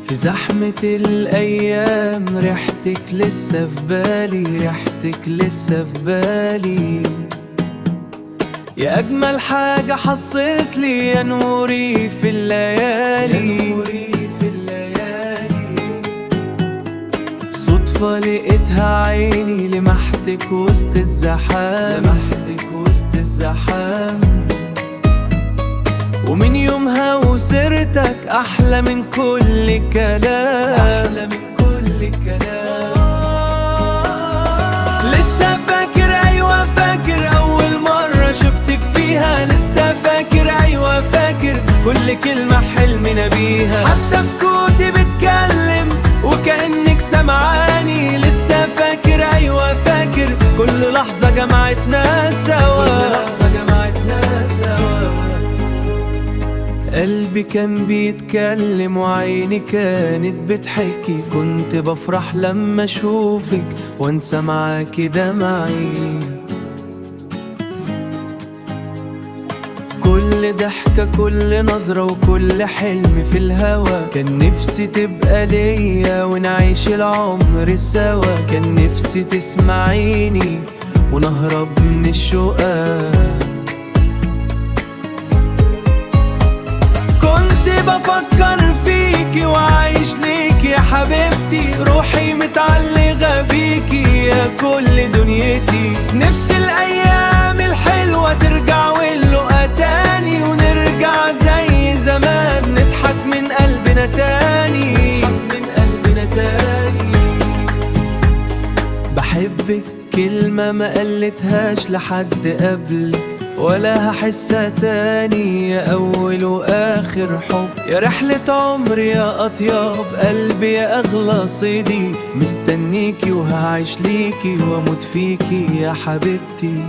في زحمة الأيام ريحتك لسه في بالي، ريحتك لسه في بالي. يا أجمل حاجة حصلت لي يا نوري في الليالي، يا نوري في الليالي. صدفة لقيتها عيني لمحتك وسط الزحام، لمحتك وسط الزحام. ومن يومها وسيرتك أحلى من كل كلام، أحلى من كل كلام. لسه فاكر أيوة فاكر أول مرة شفتك فيها، لسه فاكر أيوة فاكر كل كلمة حلمنا بيها. حتى بسكوتي بتكلم وكأنك سمعاني، لسه فاكر أيوة فاكر كل لحظة جمعتنا سوا، كل لحظة جمعتنا سوا. قلبي كان بيتكلم وعيني كانت بتحكي، كنت بفرح لما اشوفك وانسى معاكي دمعي. كل ضحكة كل نظرة وكل حلم في الهوا، كان نفسي تبقى ليا ونعيش العمر سوا. كان نفسي تسمعيني ونهرب من الشقاق. بفكر فيكي وعايش ليكي يا حبيبتي، روحي متعلقة بيكي يا كل دنيتي. نفس الأيام الحلوة ترجع واللقا تاني، ونرجع زي زمان نضحك من قلبنا تاني، نضحك من قلبنا تاني. بحبك كلمة ما قلتهاش لحد قبلك ولا هحسها تاني، يا أول وآخر حب، يا رحلة عمري يا أطيب قلبي يا أغلى صيدي. مستنيكي وهعيش ليكي وأموت فيكي يا حبيبتي.